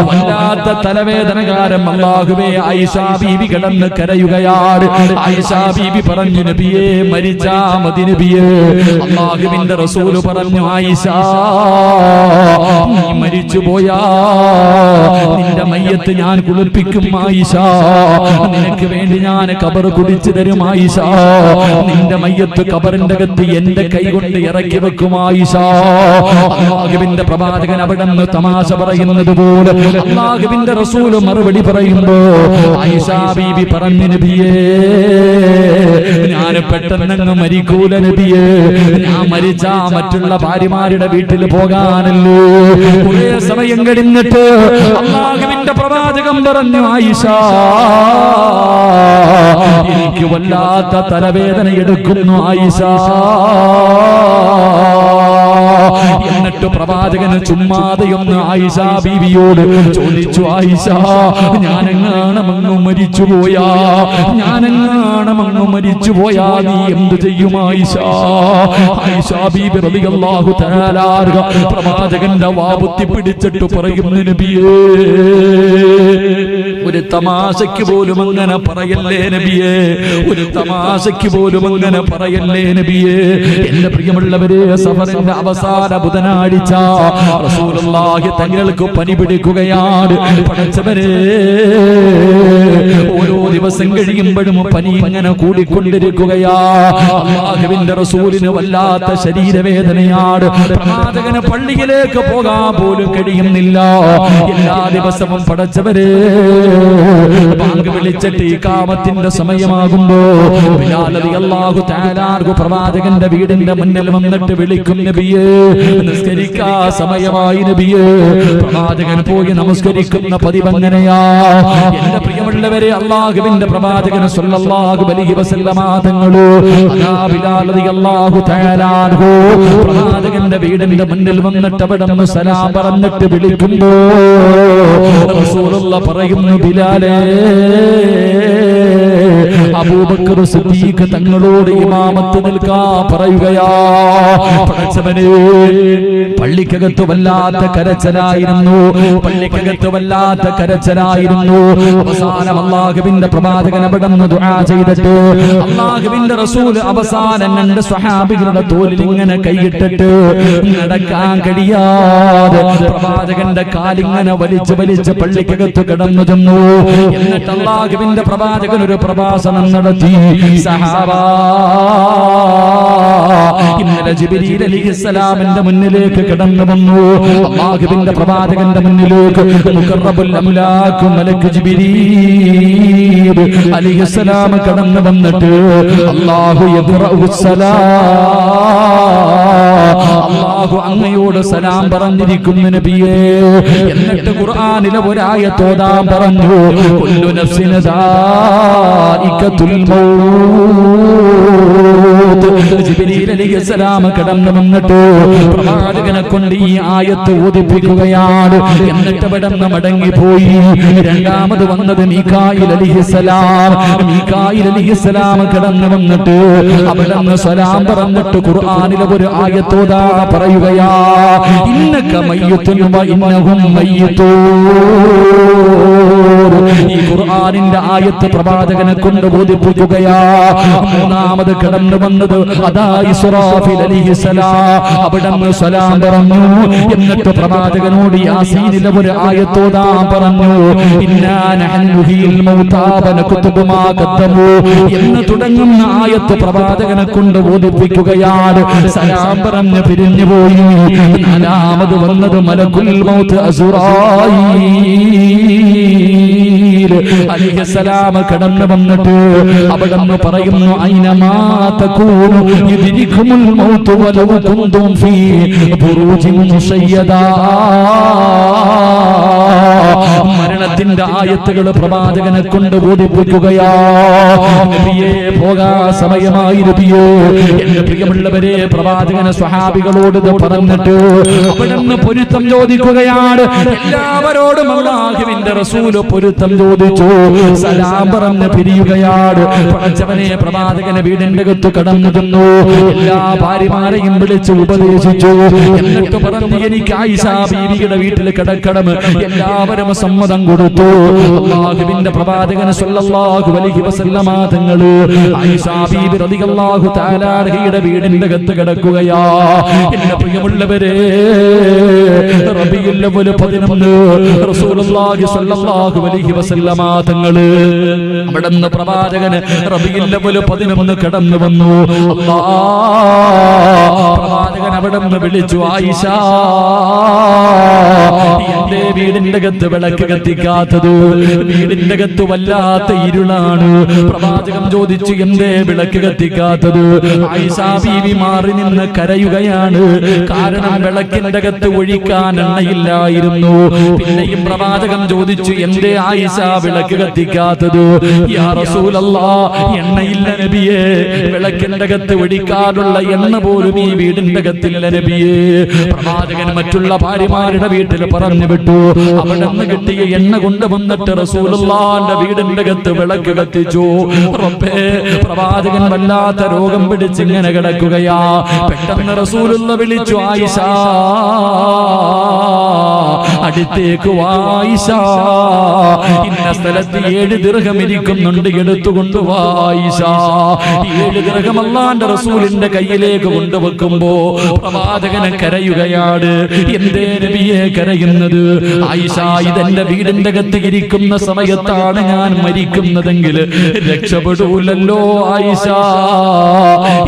വല്ലാത്ത തലവേദന കാരണം അല്ലാഹുവേ ആയിഷാ ബീബി കിടന്ന് കരയുകയാണ്. ആയിഷാ ബീബി പറഞ്ഞു, നബിയേ മരിച്ചാ മതി നബിയേ. അല്ലാഹുവിന്റെ റസൂൽ പറഞ്ഞു, ആയിഷാ നീ മരിച്ചു പോയാ നിന്റെ മയ്യത്ത് ഞാൻ കുളിപ്പിക്കും ആയിഷാ. നിനക്ക് വേണ്ടി ഞാൻ ഖബർ കുടിച്ചു തരും ആയിഷാ. നിന്റെ മയ്യത്ത് ഖബറിന്റെ അകത്ത് എന്റെ കൈ കൊണ്ട് ഇറക്കി വെക്കും ആയിഷാ. അല്ലാഹുവിന്റെ പ്രവാചകൻ അവിടെ നിന്ന് തമാശ പറയുന്നത് പോലെ അല്ലാഹുവിന്റെ റസൂൽ മറുപടി പറയുമ്പോ ആയിഷാ ബീബി പറഞ്ഞു, നബിയേ ഞാൻ പെട്ടെന്നങ്ങ് മരിക്കൂല നബിയേ. ഞാൻ മരിച്ചാ മറ്റുള്ള ഭാര്യമാരുടെ വീട്ടിൽ പോകാനല്ലോ. കുറേ സമയം കഴിഞ്ഞിട്ട് അല്ലാഹുവിന്റെ പ്രവാചകൻ പറഞ്ഞു, ആയിഷാ എനിക്ക് വല്ലാത്ത തലവേദന എടുക്കുന്നു ആയിഷാ. എന്നിട്ട് പ്രവാചകന് ചുമ്മാതെയൊന്ന് ആയിഷാ ബീവിയോട് ചോദിച്ചു, ആയിഷാ ഞാനെങ്ങാണമങ്ങ് മരിച്ചുപോയാ, ഞാനെങ്ങാണമങ്ങ് മരിച്ചുപോയാ നീ എന്ത് ചെയ്യും ആയിഷാ? ആയിഷാ ബീബി റളിയല്ലാഹു തആല പ്രവാചകന്റെ വാബുത്തി പിടിച്ചിട്ട് പറയുന്നു, നബിയേ ഒരു തമാശയ്ക്ക് പോലും അങ്ങനെ പറയല്ലേ നബിയേ, ഒരു തമാശയ്ക്ക് പോലും അങ്ങനെ പറയല്ലേ നബിയേ. എന്റെ പ്രിയമുള്ളവരെ, സഫറിന്റെ അവസാന ബുധനാഴ്ച റസൂലുള്ളാഹി തങ്ങൾക്ക് പനി പിടിക്കുകയാണ്. പടച്ചവരെ ഓരോ ദിവസം കഴിയുമ്പോഴും പനി ഇങ്ങനെ കൂടിക്കൊണ്ടിരിക്കുകയാ. അല്ലാഹുവിന്റെ റസൂലിന് വല്ലാത്ത ശരീരവേദനയാണ്. പ്രവാചകന് പള്ളിയിലേക്ക് പോകാൻ പോലും കഴിയുന്നില്ല. എല്ലാ ദിവസവും പടച്ചവരെ ബാങ്ക് വിളിച്ചിട്ട് ഇഖാമത്തിന്റെ സമയമാകുമ്പോ ബിലാൽ റളിയല്ലാഹു തആല പ്രവാചകന്റെ വീടിന്റെ മുന്നിൽ വന്നിട്ട് വിളിക്കും, നബിയേ നിസ്കരിക്കാ സമയമായി നബിയേ. പ്രവാചകൻ പോയി നമസ്കരിക്കുന്ന പതിവങ്ങനെയാ. എന്റെ പ്രിയമുള്ളവരെ, അല്ലാഹുവിന്റെ പ്രവാചകൻ സ്വല്ലല്ലാഹു അലൈഹി വസല്ലമ തങ്ങൾ അതാ ബിലാൽ റളിയല്ലാഹു തആല പ്രവാചകന്റെ വീടിന്റെ മുന്നിൽ വന്നിട്ട് അവിടെ നിന്ന് സലാം പറഞ്ഞിട്ട് വിളിക്കുമ്പോ റസൂലുള്ളാഹി പറയുന്നു, ബിലാലേ അബൂബക്കർ സിദ്ദീഖ് തങ്ങളോട് ഇമാമത്ത് നിൽക്കാൻ പറയുകയാ. പടച്ചവനെ പള്ളിക്കകത്ത് വല്ലാത്ത കരച്ചിലായിരുന്നു, പള്ളിക്കകത്ത് വല്ലാത്ത കരച്ചിലായിരുന്നു. അവസാനം അല്ലാഹുവിന്റെ പ്രവാചകൻ അവിടെ നിന്ന് ദുആ ചെയ്തിട്ട് അല്ലാഹുവിന്റെ റസൂൽ അവസാനം രണ്ട് സ്വഹാബികളുടെ തോളിൽ ഇങ്ങനെ കൈയിട്ടിട്ട് നടക്കാൻ കഴിയാതെ പ്രവാചകന്റെ കാലിങ്ങനെ വലിച്ച് വലിച്ച് പള്ളിക്കകത്ത് കിടന്നു ചെന്നു. എന്നിട്ട് അല്ലാഹുവിന്റെ പ്രവാചകൻ ഒരു പ്രഭാഷണം നടത്തി. സഹാബാ, ഇന്നലെ ജിബ്രീൽ അലൈഹിസ്സലാമിന്റെ മുന്നിലേക്ക് കടന്നു വന്നു. അല്ലാഹുവിന്റെ പ്രവാചകന്റെ മുന്നിലേക്ക് മുഖറബുൽ അംലാഖ് മലക്ക് ജിബ്രീൽ അലൈഹിസ്സലാം കടന്നു വന്നിട്ട് അല്ലാഹു അല്ലാഹു അങ്ങയോട് സലാം പറഞ്ഞിരിക്കുന്നു നബിയേ. എന്നിട്ട് ഖുർആനിലെ ഒരായത്ത് ഓതാൻ പറഞ്ഞു, കുല്ലു നഫ്സിൻ ദാഇഖത്തുൽ മൗത്ത്. ജിബ്രീൽ അലൈഹിസ്സലാം കടന്നു വന്നിട്ട് പ്രവാചകനെ കൊണ്ട് ഈ ആയത്ത് ഓതിപ്പിക്കുകയാണ്. എന്നിട്ട് അവിടെ നിന്ന് മടങ്ങിപ്പോയി. രണ്ടാമത് വന്നത് മീകായിൽ അലൈഹിസ്സലാം. മീകായിൽ അലൈഹിസ്സലാം കടന്നു വന്നിട്ട് അവിടെ നിന്ന് സലാം പറഞ്ഞിട്ട് ഖുർആനിലെ ഒരു ആയത്ത് ഓതാ പറയുകയാ, ഇന്നക മയ്യിത്തുൻ വ ഇന്നഹും മയ്യിത്തൂൻ. ഈ ഖുർആനിന്റെ ആയത്ത് പ്രവാചകനെ കൊണ്ട് ബോധിപ്പിക്കുകയാ. മൂന്നാമത് കടന്നു വന്നത് അതാ ഇസ്രാഫീൽ അലൈഹിസ്സലാം. അവിടെ നിന്ന് സലാം പറഞ്ഞു. എന്നിട്ട് പ്രവാചകനോട് യാസീനിലെ ഒരു ആയത്ത് ഓതാൻ പറഞ്ഞു. ഇന്നാ നഹ്നു നുഹീൽ മൗതാ വ നക്തുബു മാ ഖദ്ദമു എന്ന് തുടങ്ങുന്ന ആയത്ത് പ്രവാചകനെ കൊണ്ട് ബോധിപ്പിക്കുകയാണ്. സലാം പറഞ്ഞു പിരിഞ്ഞു പോയി. നാലാമത് വന്നത് മലക്കുൽ മൗത്ത് അസ്റായീൽ അലൈഹിസ്സലാം കടന്നു വന്നിട്ട് അവിടെ നിന്ന് പറയുന്നു, ഐനമാ തകൂനു യുദ്രികുമുൽ മൗത്ത് വലൗ കുന്തും ഫീ ബുറൂജിൻ മുശയ്യദാ. മരണത്തിന്റെ ആയത്തുകൾ പ്രവാചകനെ കൊണ്ട് ബോധിപ്പിക്കുകയാ. നബിയേ പോകാ സമയമായി നബിയേ. എന്റെ പ്രിയമുള്ളവരെ, പ്രവാചകനെ സ്വഹാബികളോട് പറഞ്ഞിട്ട് അവിടെ നിന്ന് പൊരുത്തം ചോദിക്കുകയാണ്. എല്ലാവരോടും അല്ലാഹുവിന്റെ റസൂൽ പൊരുത്തം ചോദിച്ചു. സലാം പറഞ്ഞ് പിരിയുകയാണ്. പടച്ചവനെ, പ്രവാചകനെ വീടിന്റെ അകത്ത് കടന്നു ചെന്നു. എല്ലാ ഭാര്യമാരെയും വിളിച്ച് ഉപദേശിച്ചു. എന്നിട്ട് പറഞ്ഞു, എനിക്ക് ആയിഷ ബീവിയുടെ വീട്ടിൽ കിടക്കണം. എല്ലാവരും സമ്മതം കൊടുത്തു. അല്ലാഹുവിന്റെ പ്രവാചകൻ സ്വല്ലല്ലാഹു അലൈഹി വസല്ലമ തങ്ങൾ ആയിഷ ബീവി റളിയല്ലാഹു തആല അൻഹയുടെ വീടിന്റെ അകത്ത് കിടക്കുകയാ. എന്റെ പ്രിയമുള്ളവരെ, റബീഉൽ അവ്വൽ 11 റസൂലുള്ളാഹി സ്വല്ലല്ലാഹു അലൈഹി വസല്ലമ തങ്ങൾ അവിടുന്ന് പ്രവാചകൻ റബീഉൽ അവ്വൽ 11 കടന്നു വന്നു. പ്രവാചകൻ അവിടുന്ന് വിളിച്ചു, ആയിഷ, എന്റെ വീടിന്റെ അകത്ത് വിളക്ക് കത്തിക്കാത്തത്? വീടിന്റെ അകത്ത് വല്ലാത്ത ഇരുളാണ്. പ്രവാചകൻ ചോദിച്ചു, എന്തേ വിളക്ക് കത്തിക്കാത്തത്? ആയിഷ ബീവി മാറി നിന്ന് കരയുകയാണ്. കാരണം വിളക്കിന്റെ അകത്ത് ഒഴിക്കാൻ എണ്ണയില്ലായിരുന്നു. പിന്നെയും പ്രവാചകൻ ചോദിച്ചു, എന്തേ ആയിഷ വിളക്ക് കത്തിക്കാത്തത്? യാ റസൂലല്ലാഹ്, എണ്ണയില്ല നബിയേ. വിളക്കിന്റെ അകത്ത് ഒഴിക്കാനുള്ള എണ്ണ പോലും ഈ വീടിന്റെ അകത്തില്ല നബിയേ. പ്രവാചകൻ മറ്റുള്ള ഭാര്യമാരുടെ വീട്ടിൽ പറഞ്ഞു വിട്ടു. അവിടെ നിന്ന് കിട്ടിയ എണ്ണ കൊണ്ടുവന്നിട്ട് റസൂലുള്ളാഹിന്റെ വീടിന്റെ അകത്ത് വിളക്ക് കത്തിച്ചു. റബ്ബേ, പ്രവാചകൻ വല്ലാത്ത രോഗം പിടിച്ച് ഇങ്ങനെ കിടക്കുകയാ. പെട്ടെന്ന് റസൂലുള്ള വിളിച്ചു, ആയിഷ, അടുത്തേക്ക് വാ ആയിഷ. ഇന്ന സ്ഥലത്ത് 7 ദിർഹം ഇരിക്കുന്നുണ്ട്, എടുത്തുകൊണ്ടുവാ ആയിഷ. 7 ദിർഹം അല്ലാഹുവിന്റെ റസൂലിന്റെ കയ്യിലേക്ക് കൊണ്ടുവെക്കുമ്പോ പ്രവാചകനെ കരയുകയാണ്. എന്തേ നബിയെ കരയുന്നത്? ആയിഷ, ഇതെന്റെ വീടിന്റെ അകത്ത് ഇരിക്കുന്ന സമയത്താണ് ഞാൻ മരിക്കുന്നതെങ്കിൽ രക്ഷപ്പെടൂലല്ലോ ആയിഷ.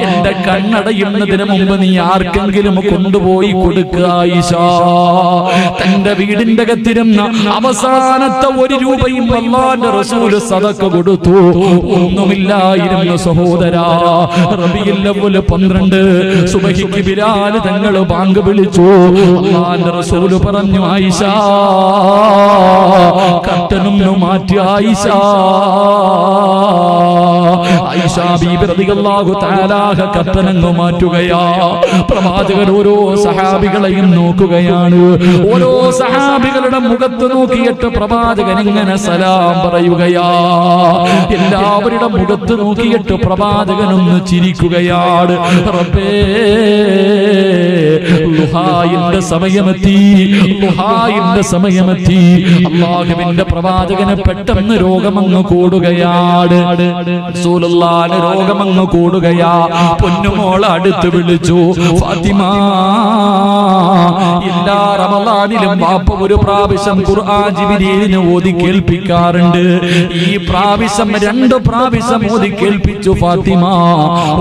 എന്റെ കണ്ണടയുന്നതിന് മുമ്പ് നീ ആർക്കെങ്കിലും കൊണ്ടുപോയി കൊടുക്കുക ആയിഷ. തന്റെ വീടിന്റെ അകത്തിരുന്ന അവസാനത്തെ 1 രൂപയും അല്ലാഹുവിന്റെ റസൂൽ സദഖ കൊടുത്തു. ഒന്നുമില്ലായിരുന്നു സഹോദരാ. റബീഉൽ അവ്വൽ 12 സുബഹിക്ക് ബിലാൽ തങ്ങൾ ബാങ്ക് വിളിച്ചു. അല്ലാഹുവിന്റെ റസൂൽ പറഞ്ഞു, ആയിഷ, കർട്ടനൊന്ന് മാറ്റി ആയിഷ. ആയിഷ ബീബി റളിയല്ലാഹു തആല കർട്ടനങ്ങ് മാറ്റുകയാ. പ്രവാചകൻ ഓരോ സഹാബികളെയും നോക്കുകയാണ്. ഓരോ സഹാബികളുടെ മുഖത്ത് നോക്കിയിട്ട് പ്രവാചകൻ ഇങ്ങനെ സലാം പറയുകയാ. എല്ലാവരുടെ മുഖത്ത് നോക്കിയിട്ട് പ്രവാചകൻ ഒന്ന് ചിരിക്കുകയാണ്. റബ്ബേ, ളുഹായിന്റെ സമയമെത്തി, ളുഹായിന്റെ സമയമെത്തി. അല്ലാഹുവിന്റെ പ്രവാചകന് പെട്ടെന്ന് രോഗമങ്ങ് കൂടുകയാണ്. റസൂലുള്ളാഹിന്റെ രോഗമങ്ങ് കൂടുകയാ. പൊന്നുമോളെ അടുത്ത് വിളിച്ചു, ഫാത്തിമ, എല്ലാ റമളാനിലും വാപ്പ ഒരു പ്രാവശ്യം ഖുർആൻ ജിബ്രീലിനെ ഓതി കേൾപ്പിക്കാറുണ്ട്. ഈ പ്രാവശ്യം 2 പ്രാവശ്യം ഓതി കേൾപ്പിച്ചു ഫാത്തിമ.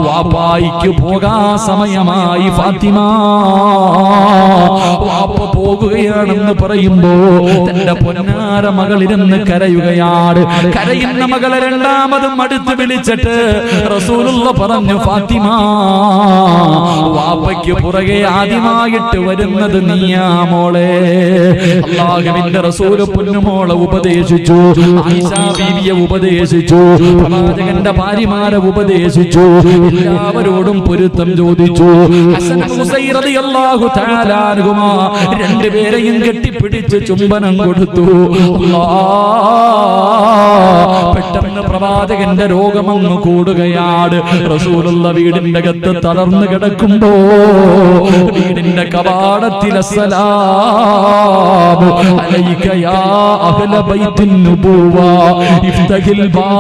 വാപ്പായിക്ക് പോകാ സമയമായി ഫാത്തിമ. വാപ്പ പോകുകയാണെന്ന് പറയുമ്പോ തന്റെ പൊന്നാര മകളിരുന്ന് കരയുകയാണ്. കരയുന്ന മകളെ രണ്ടാമതും അടുത്ത് വിളിച്ചിട്ട് റസൂലുള്ള പറഞ്ഞു, ഫാത്തിമ, വാപ്പയ്ക്ക് പുറകെ ആദ്യമായിട്ട് വരുന്നത് നീയാ മോളെ. അല്ലാഹുവിന്റെ റസൂൽ പൊന്നുമോളെ ഉപദേശിച്ചു, ആയിഷ ബീവിയെ ഉപദേശിച്ചു, പ്രവാചകന്റെ ഭാര്യമാരെ ഉപദേശിച്ചു, എല്ലാവരോടും പൊരുത്തം ചോദിച്ചു. ഹസൻ ഹുസൈൻ റളിയല്ലാഹു തആല അൻഹുമാ രണ്ടുപേരെയും കെട്ടിപ്പിടിച്ച് ചുംബനം കൊടുത്തു. പെട്ടെന്ന് പ്രവാചകന്റെ രോഗമങ്ങ് കൂടുകയാണ്. റസൂലുള്ള വീടിന്റെ അകത്ത് തളർന്നു കിടക്കുമ്പോ വീടിന്റെ കവാടത്തിൽ അസ്സലാമു അലൈക യാ അഹ്ല ബൈത്തിൻ നുബുവ ഇഫ്തഹിൽ ബാബ്.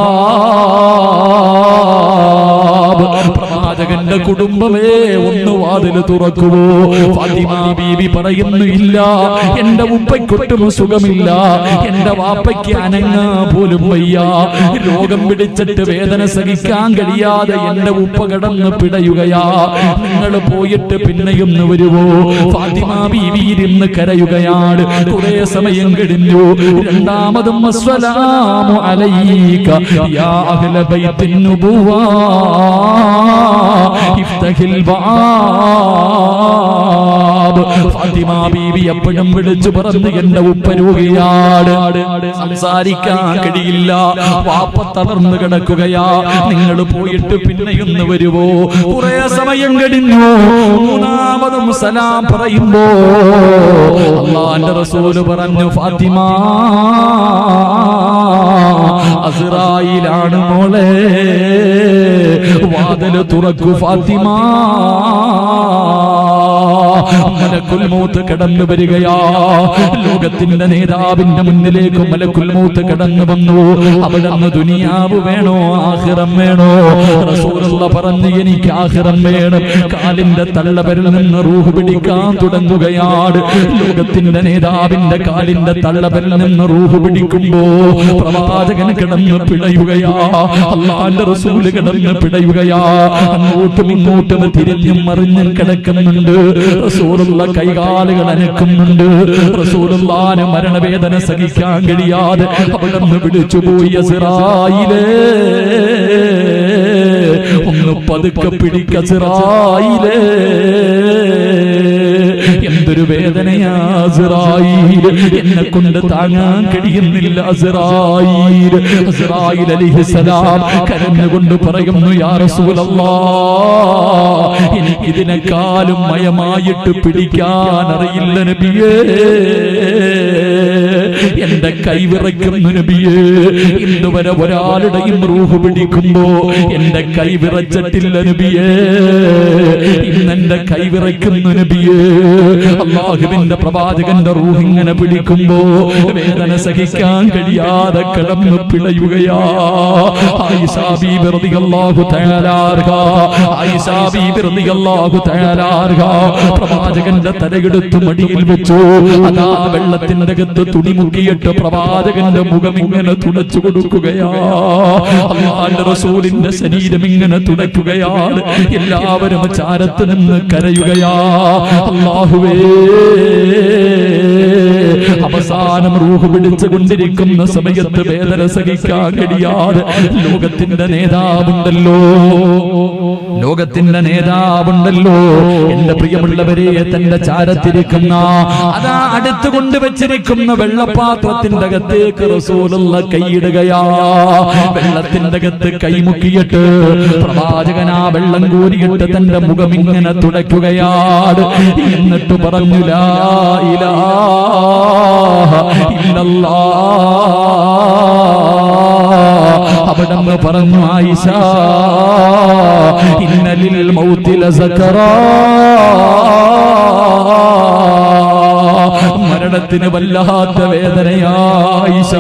പ്രവാചകന്റെ കുടുംബമേ, ഒന്ന് വാതിൽ തുറക്കുവോ? ഫാത്തിമ ബീവി പറയുന്നു, ഇല്ല, എന്റെ ഉപ്പയ്ക്കൊട്ടും സുഖമില്ല, എന്റെ വാപ്പയ്ക്ക് അനങ്ങാ പോലും വയ്യ. രോഗം പിടിച്ചിട്ട് വേദന സഹിക്കാൻ കഴിയാതെ എന്റെ ഉപ്പ കിടന്ന് പിടയുകയാ. നിങ്ങൾ പോയിട്ട് പിന്നെയൊന്ന് വരുവോ? ഫാത്തിമ ബീവി ഇരുന്ന് കരയുകയാണ്. കുറെ സമയം കഴിഞ്ഞു. രണ്ടാമതും അസ്സലാമു അലൈക യാ അഹ്ല ബൈത്തിൻ നുബുവ ഇഫ്തഹിൽ ബാബ്. ഫാത്തിമ ബീവി എപ്പോഴും വിളിച്ചു പറഞ്ഞു, എന്റെ ഉപ്പ രോഗിയാണ്, സംസാരിക്കാൻ കഴിയില്ല, വാപ്പ തളർന്നു കിടക്കുകയാ, നിങ്ങൾ പോയിട്ട് പിന്നെയൊന്ന് വരുവോ? കുറെ സമയം കഴിഞ്ഞു. മൂന്നാമതും സലാം പറയുമ്പോ അല്ലാഹുവിന്റെ റസൂല് പറഞ്ഞു, ഫാത്തിമ, അസ്റായിലാണ് മോളെ, വാതിൽ തുറക്കു ഫാത്തിമ. മലക്കുൽ മൗത്ത് കടന്നു വരികയാ. ലോകത്തിന്റെ നേതാവിന്റെ മുന്നിലേക്ക് മലക്കുൽ മൗത്ത് കടന്നു വന്നു. അവിടുന്ന് ദുനിയാവ് വേണോ ആഖിറം വേണോ? റസൂലുള്ള പറഞ്ഞു, എനിക്ക് ആഖിറം വേണം. കാലിന്റെ തള്ളവരിൽ നിന്ന് റൂഹ് പിടിക്കാൻ തുടങ്ങുകയാണ്. ലോകത്തിന്റെ നേതാവിന്റെ കാലിന്റെ തള്ളവരിൽ നിന്ന് റൂഹ് പിടിക്കുമ്പോ പ്രവാചകൻ കിടന്ന് പിടയുകയാ. അല്ലാഹുവിന്റെ റസൂല് കിടന്ന് പിടയുകയാ. അങ്ങോട്ടും ഇങ്ങോട്ടും തിരിഞ്ഞും മറിഞ്ഞും കിടക്കുന്നുണ്ട്. റസൂലുള്ള കൈകാലുകൾ അനക്കുന്നുണ്ട്. റസൂലുള്ളാഹിന് മരണവേദന സഹിക്കാൻ കഴിയാതെ അവിടുന്ന് വിളിച്ചുപോയി, അസ്റായിലേ, ഒന്ന് പതുക്കെ പിടിക്ക അസ്റായിലേ. എന്തൊരു വേദനയാ അസ്റായീൽ, എന്നെ കൊണ്ട് താങ്ങാൻ കഴിയുന്നില്ല അസ്റായീൽ. അസ്റായീൽ അലൈഹിസ്സലാം കരഞ്ഞുകൊണ്ട് പറയുന്നു, യാ റസൂലല്ലാഹ്, എനിക്കിതിനെക്കാളും മയമായിട്ട് പിടിക്കാൻ അറിയില്ല നബിയേ. എന്റെ കൈവിറയ്ക്കുന്നു നബിയേ. ഇന്നുവരെ ഒരാളുടെയും റൂഹ് പിടിക്കുമ്പോ എന്റെ കൈവിറച്ചിട്ടില്ല നബിയേ. ഇന്നെന്റെ കൈവിറയ്ക്കുന്നു നബിയേ. അല്ലാഹുവിന്റെ പ്രവാചകന്റെ റൂഹ് ഇങ്ങനെ പിടിക്കുമ്പോ വേദന സഹിക്കാൻ കഴിയാതെ കിടന്നു പിളയുകയാ. ആയിഷ ബീബി റളിയല്ലാഹു തആല അൻഹാ, ആയിഷ ബീബി റളിയല്ലാഹു തആല അൻഹാ പ്രവാചകന്റെ തലയെടുത്ത് മടിയിൽ വെച്ചു. അതാ വെള്ളത്തിന്റെ അകത്ത് തുണി മുക്കിയിട്ട് പ്രവാചകന്റെ മുഖം ഇങ്ങനെ തുടച്ചു കൊടുക്കുകയാ. അല്ലാഹുവിന്റെ റസൂലിന്റെ ശരീരം ഇങ്ങനെ തുടയ്ക്കുകയാണ്. എല്ലാവരും ചാരത്ത് നിന്ന് കരയുകയാ. അല്ലാഹുവേ, അവസാനം റൂഹ് പിടിച്ചുകൊണ്ടിരിക്കുന്ന സമയത്ത് വേദന സഹിക്കാൻ കഴിയാതെ ലോകത്തിന്റെ നേതാവുണ്ടല്ലോ, ലോകത്തിന്റെ നേതാവുണ്ടല്ലോ, എന്റെ പ്രിയമുള്ളവരെ, തന്റെ ചാരത്തിരിക്കുന്ന അതാ അടുത്ത് കൊണ്ടുവച്ചിരിക്കുന്ന വെള്ളപാത്രത്തിന്റെ അകത്തേക്ക് റസൂലുള്ള കൈയിടുകയാ. വെള്ളത്തിന്റെ അകത്ത് കൈമുക്കിയിട്ട് പ്രവാചകൻ ആ വെള്ളം കോരിയിട്ട് തന്റെ മുഖം ഇങ്ങനെ തുടയ്ക്കുകയാണ്. എന്നിട്ട് പറഞ്ഞു, ലാ ഇലാഹ ഇല്ലല്ലാഹ്. അവിടന്ന് പറഞ്ഞു, ആയിഷ, ഇന്നലിൽ മൗതി ലസകറാ, മരണത്തിന് വല്ലാത്ത വേദനയായിഷ.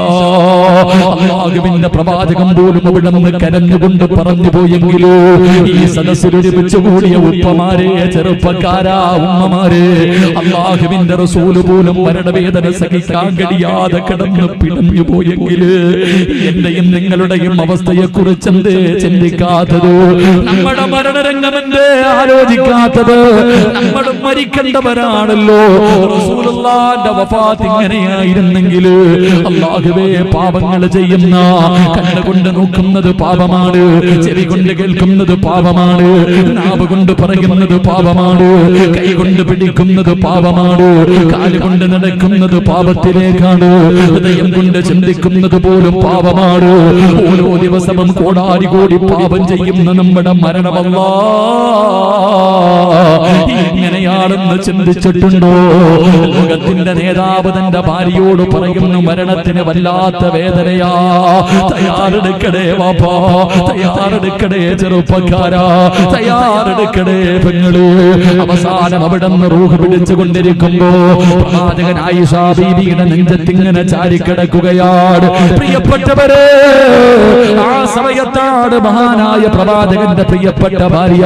അല്ലാഹുവിന്റെ പ്രവാചകൻ പോലും അവിടുന്ന് കരഞ്ഞുകൊണ്ട് പറഞ്ഞു പോയെങ്കിലോ ഈ സദസ്സിൽ ഒരുമിച്ച് കൂടിയ ഉപ്പമാരെ, ചെറുപ്പക്കാരാ, ഉമ്മമാരെ, അല്ലാഹുവിന്റെ റസൂല് പോലും മരണവേദന സഹിക്കാൻ കഴിയാതെ കിടന്ന് പിടഞ്ഞു പോയെങ്കിൽ എന്റെയും നിങ്ങളുടെയും അവസ്ഥയെ കുറിച്ച് എന്തേ ചിന്തിക്കാത്തത്? നമ്മുടെ മരണരംഗമെന്തേ ആലോചിക്കാത്തത്? നമ്മളും മരിക്കേണ്ടവരാണല്ലോ. റസൂലുള്ളാഹിന്റെ വഫാത്ത് ഇങ്ങനെയായിരുന്നെങ്കിൽ, അല്ലാഹുവേ, പാപങ്ങൾ ചെയ്യുന്ന, കണ്ണുകൊണ്ട് നോക്കുന്നത് പാപമാണ്, ചെവി കൊണ്ട് കേൾക്കുന്നത് പാപമാണ്, നാവ് കൊണ്ട് പറയുന്നത് പാപമാണ്, കൈ കൊണ്ട് പിടിക്കുന്നത് പാപമാണ്, കാലുകൊണ്ട് നടക്കുന്നത് പാപത്തിലേക്കാണ്, ഹൃദയം കൊണ്ട് ചിന്തിക്കുന്നത് പോലും പാപമാണ്. ഓരോ ദിവസവും കോടാരി കോടി പാപം ചെയ്യുന്ന നമ്മുടെ മരണമല്ലാ ഇങ്ങനെയാണെന്ന് ചിന്തിച്ചിട്ടുണ്ടോ? ലോകത്തിന്റെ നേതാവ് തന്റെ ഭാര്യയോട് പറയുന്നു, മരണത്തിന് വല്ലാത്ത വേദനയാ, തയ്യാറെടുക്കടേ വാപ്പാ, തയ്യാറെടുക്കടേ ചെറുപ്പക്കാരാ, തയ്യാറെടുക്കടേ പെങ്ങള്. അവസാനം അവിടുന്ന് റൂഹ് പിടിച്ചുകൊണ്ടിരിക്കുമ്പോ പ്രവാചകൻ ആയിഷ ബീവിയുടെ നെഞ്ചത്തിങ്ങനെ ചാരിക്കിടക്കുകയാണ്. പ്രിയപ്പെട്ടവരെ, ആ സമയത്താണ് മഹാനായ പ്രവാചകന്റെ പ്രിയപ്പെട്ട ഭാര്യ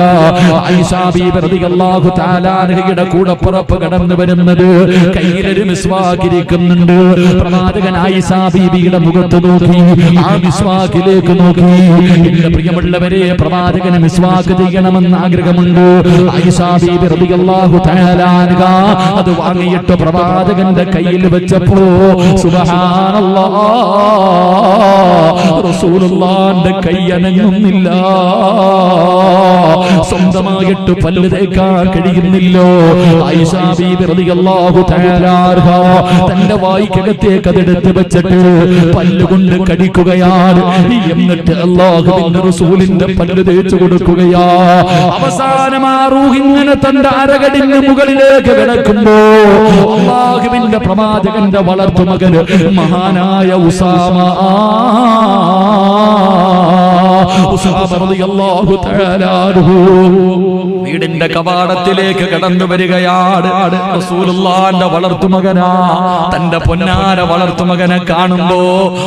ആയിഷ ബീവി റളിയല്ലാഹു തആല അൻഹയുടെ കൂടപ്പുറപ്പ് കടന്നു വരുന്നത്. കയ്യിലൊരു മിസ്വാക്കിരിക്കുന്നുണ്ട്. പ്രവാചകൻ ആയിഷ ബീവിയുടെ മുഖത്ത് നോക്കി, ആ മിസ്വാക്കിലേക്ക് നോക്കി. എന്റെ പ്രിയമുള്ളവരെ, പ്രവാചകന് മിസ്വാക്ക് ചെയ്യണമെന്ന് ആഗ്രഹമുണ്ട്. ആയിഷ ബീവി റളിയല്ലാഹു തആല അൻഹ അത് വാങ്ങിയിട്ട് പ്രവാചകന്റെ കയ്യിൽ വെച്ചപ്പോ സുബ്ഹാനല്ലാഹ്, റസൂലുള്ളാഹിന്റെ കൈ അനങ്ങുന്നില്ല. സ്വന്തമായിട്ട് പല്ല് തേക്കാൻ കഴിയുന്നില്ലോ. ആയിഷ ബീബി റളിയല്ലാഹു തആല അൻഹ തന്റെ വായ്ക്കകത്തേക്ക് അതെടുത്ത് വെച്ചിട്ട് പല്ലുകൊണ്ട് കടിക്കുകയാണ്. എന്നിട്ട് അല്ലാഹുവിന്റെ റസൂലിന്റെ പല്ല് തേച്ചു കൊടുക്കുകയാ. അവസാനം ആ റൂഹ് ഇങ്ങനെ തന്റെ അരകടിന് മുകളിലേക്ക് കിടക്കുമ്പോ അല്ലാഹുവിന്റെ പ്രവാചകന്റെ വളർത്തുമകന് മഹാനായ ഉസാമ റളിയല്ലാഹു തആല അൻഹു വീടിന്റെ കവാടത്തിലേക്ക് കടന്നു വരികയാണ്. റസൂലുള്ളാഹിന്റെ വളർത്തുമകനാ. തന്റെ പൊന്നാര വളർത്തുമകനെ കാണുമ്പോ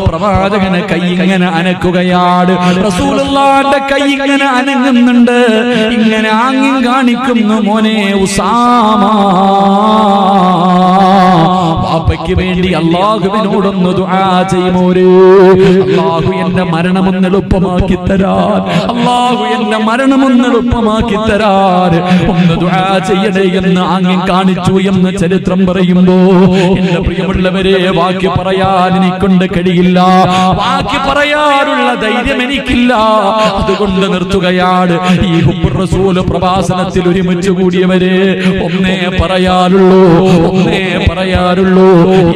പ്രവാചകന് കൈ ഇങ്ങനെ അനക്കുകയാണ്. റസൂലുള്ളാഹിന്റെ കൈ ഇങ്ങനെ അനങ്ങുന്നുണ്ട്. ഇങ്ങനെ ആംഗ്യം കാണിക്കുന്നു, മോനെ ഉസാമ, വാപ്പയ്ക്ക് വേണ്ടി അല്ലാഹുവിനോടൊന്ന് ദുആ ചെയ്യുമോരേ. അല്ലാഹു എന്റെ മരണമൊന്ന് എളുപ്പമാക്കി തരാൻ, അല്ലാഹു എന്റെ മരണമൊന്ന് എളുപ്പമാക്കി തരാൻ ഒന്ന് ദുആ ചെയ്യണേ എന്ന് ആംഗ്യം കാണിച്ചു എന്ന് ചരിത്രം പറയുമ്പോ എന്റെ പ്രിയമുള്ളവരെ, വാക്ക് പറയാൻ എനിക്കൊണ്ട് കഴിയില്ല, വാക്ക് പറയാനുള്ള ധൈര്യം എനിക്കില്ല. അതുകൊണ്ട് നിർത്തുകയാണ്. ഈ ഹുബ്ബുർ റസൂൽ പ്രഭാഷണത്തിൽ ഒരുമിച്ച് കൂടിയവരെ ഒന്നേ പറയാറുള്ളൂ, ഒന്നേ പറയാറുള്ളൂ.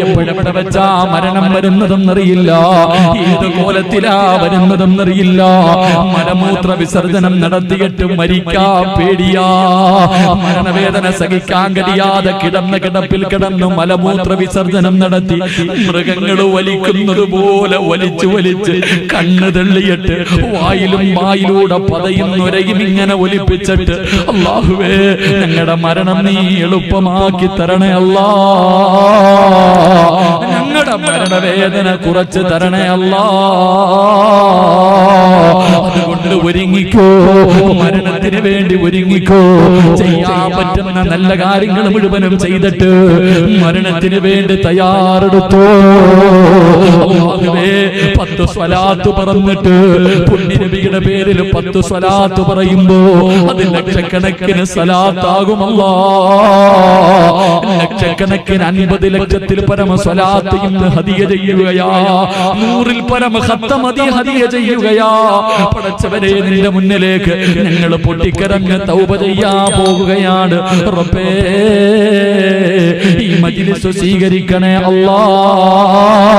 എപ്പോഴെവിടെ വെച്ചാ മരണം വരുന്നതെന്നറിയില്ല, ഏത് കോലത്തിലാ വരുന്നതെന്നറിയില്ല. മലമൂത്ര വിസർജനം നടത്തിയിട്ട് മരിക്കാൻ പേടിയാ. മരണവേദന സഹിക്കാൻ കഴിയാതെ കിടന്ന കിടപ്പിൽ കിടന്നു മലമൂത്ര വിസർജനം നടത്തി മൃഗങ്ങൾ വലിക്കുന്നത് പോലെ വലിച്ചു വലിച്ച് കണ്ണ് തള്ളിയിട്ട് വായിലും വായിലൂടെ പതയുന്നൊരയും ഇങ്ങനെ ഒലിപ്പിച്ചിട്ട് അല്ലാഹുവേ ഞങ്ങളുടെ മരണം നീ എളുപ്പമാക്കി തരണേ അല്ലാ, ഞങ്ങളുടെ മരണവേദന കുറച്ച് തരണേ അല്ലാ. അതുകൊണ്ട് ഒരുങ്ങിക്കോ, മരണത്തിന് വേണ്ടി ഒരുങ്ങിക്കോ. ചെയ്യാൻ പറ്റുന്ന നല്ല കാര്യങ്ങൾ മുഴുവനും ചെയ്തിട്ട് മരണത്തിന് വേണ്ടി തയ്യാറെടുത്തോ. 10 സ്വലാത്ത് പറഞ്ഞിട്ട് പുണ്യനബിയുടെ പേരിൽ 10 സ്വലാത്ത് പറയുമ്പോ അത് ലക്ഷക്കണക്കിന് സ്വലാത്താകുമല്ലാ. ലക്ഷക്കണക്കിന് 50 ലക്ഷത്തിൽ പരമ സ്വലാത്ത് ഇന്ന് ഹദിയ ചെയ്യുകയാ. 100-ൽ പരമ ഖത്തം ഹദിയ ചെയ്യുകയാ. പടച്ചവനെ, നിന്റെ മുന്നിലേക്ക് ഞങ്ങൾ പൊട്ടിക്കരഞ്ഞ് തൗബ ചെയ്യാൻ പോകുകയാണ്. റബ്ബേ, ഈ മജ്ലിസ് സ്വീകരിക്കണേ അല്ലാ.